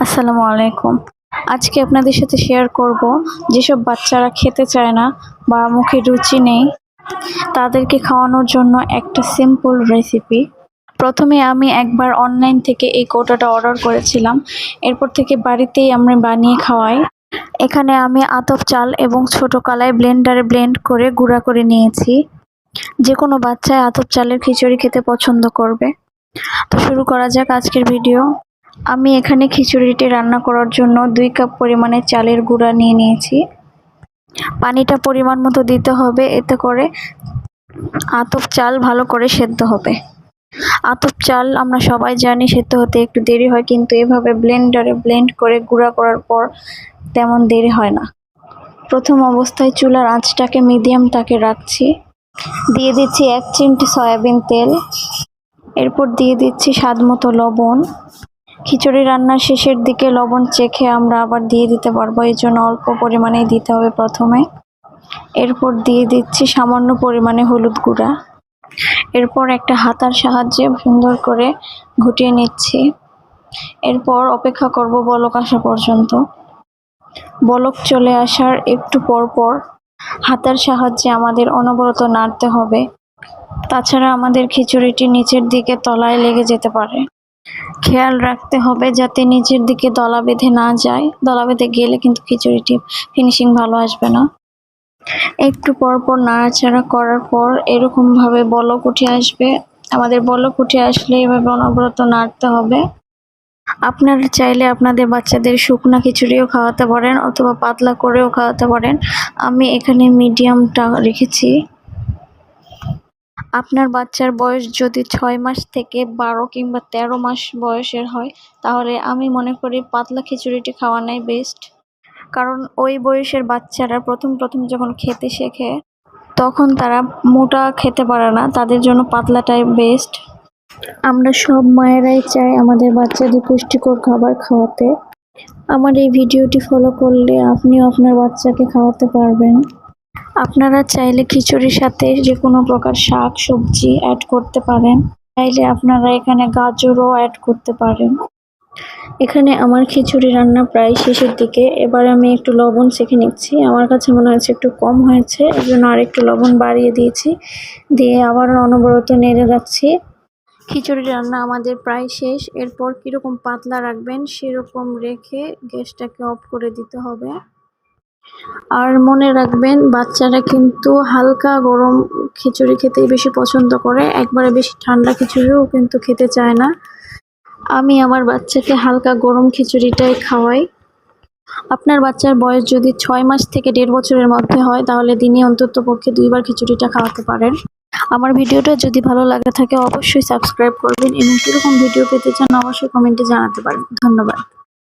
আসসালামু আলাইকুম। আজকে আপনাদের সাথে শেয়ার করব যেসব বাচ্চারা খেতে চায় না বা মুখে রুচি নেই তাদেরকে খাওয়ানোর জন্য একটা সিম্পল রেসিপি। প্রথমে আমি একবার অনলাইন থেকে এই কৌটোটা অর্ডার করেছিলাম। এরপর থেকে বাড়িতেই আমরা বানিয়ে খাওয়াই। এখানে আমি আতপ চাল এবং ছোট কলাই ব্লেন্ডারে ব্লেন্ড করে গুঁড়া করে নিয়েছি। যে কোনো বাচ্চাই আতপ চালের খিচুড়ি খেতে পছন্দ করবে। তো শুরু করা যাক আজকের ভিডিও। আমি এখানে খিচুড়িটি রান্না করার জন্য 2 কাপ পরিমাণে চালের গুঁড়া নিয়ে নিয়েছি। পানিটা পরিমাণ মতো দিতে হবে, এতে করে আতপ চাল ভালো করে সেদ্ধ হবে। আতপ চাল আমরা সবাই জানি সেদ্ধ হতে একটু দেরি হয়, কিন্তু এভাবে ব্লেন্ডারে ব্লেন্ড করে গুঁড়া করার পর তেমন দেরি হয় না। প্রথম অবস্থায় চুলার আঁচটাকে মিডিয়াম তাকে রাখছি। দিয়ে দিচ্ছি 1 চিমটি সয়াবিন তেল। এরপর দিয়ে দিচ্ছি স্বাদ মতো লবণ। খিচুড়ি রান্নার শেষের দিকে লবণ চেখে আমরা আবার দিয়ে দিতে পারবো, এই জন্য অল্প পরিমাণেই দিতে হবে প্রথমে। এরপর দিয়ে দিচ্ছি সামান্য পরিমাণে হলুদ গুঁড়া। এরপর একটা হাতার সাহায্যে সুন্দর করে ঘুটিয়ে নিচ্ছি। এরপর অপেক্ষা করব বলক আসা পর্যন্ত। বলক চলে আসার একটু পর পর হাতার সাহায্যে আমাদের অনবরত নাড়তে হবে, তাছাড়া আমাদের খিচুড়িটি নিচের দিকে তলায় লেগে যেতে পারে। খেয়াল রাখতে হবে যাতে নিচের দিকে দলা বেঁধে না যায়। দলা বেঁধে গেলে কিন্তু খিচুড়িটি ফিনিশিং ভালো আসবে না। একটু পর পর নাড়াচাড়া করার পর এরকমভাবে বলক উঠে আসবে। আমাদের বলক উঠে আসলে এভাবে অনবরত নাড়তে হবে। আপনারা চাইলে আপনাদের বাচ্চাদের শুকনা খিচুড়িও খাওয়াতে পারেন অথবা পাতলা করেও খাওয়াতে পারেন। আমি এখানে মিডিয়ামটা রেখেছি। আপনার বাচ্চার বয়স যদি 6 মাস থেকে 12 কিংবা 13 মাস বয়সের হয়, তাহলে আমি মনে করি পাতলা খিচুড়িটি খাওয়ানোই বেস্ট। কারণ ওই বয়সের বাচ্চারা প্রথম যখন খেতে শেখে তখন তারা মোটা খেতে পারে না, তাদের জন্য পাতলাটাই বেস্ট। আমরা সব মায়েরাই চাই আমাদের বাচ্চাদের পুষ্টিকর খাবার খাওয়াতে। আমার এই ভিডিওটি ফলো করলে আপনিও আপনার বাচ্চাকে খাওয়াতে পারবেন। আপনারা চাইলে খিচুড়ির সাথে যে কোনো প্রকার শাক সবজি অ্যাড করতে পারেন। চাইলে আপনারা এখানে গাজরও অ্যাড করতে পারেন। এখানে আমার খিচুড়ি রান্না প্রায় শেষের দিকে। এবার আমি একটু লবণ চেখে নিচ্ছি। আমার কাছে মনে হচ্ছে একটু কম হয়েছে, এর জন্য আর একটু লবণ বাড়িয়ে দিয়েছি। দিয়ে আবার অনবরত নেড়ে যাচ্ছি। খিচুড়ি রান্না আমাদের প্রায় শেষ। এরপর কীরকম পাতলা রাখবেন সেরকম রেখে গ্যাসটাকে অফ করে দিতে হবে। আর মনে রাখবেন, বাচ্চারা কিন্তু হালকা গরম খিচুড়ি খেতেই বেশি পছন্দ করে, একবারে বেশি ঠান্ডা খিচুড়িও কিন্তু খেতে চায় না। আমি আমার বাচ্চাকে হালকা গরম খিচুড়িটাই খাওয়াই। আপনার বাচ্চার বয়স যদি 6 মাস থেকে 1.5 বছরের মধ্যে হয়, তাহলে দিনে অন্তত পক্ষে 2 বার খিচুড়িটা খাওয়াতে পারেন। আমার ভিডিওটা যদি ভালো লাগে থাকে অবশ্যই সাবস্ক্রাইব করবেন এবং কীরকম ভিডিও পেতে চান অবশ্যই কমেন্টে জানাতে পারেন। ধন্যবাদ।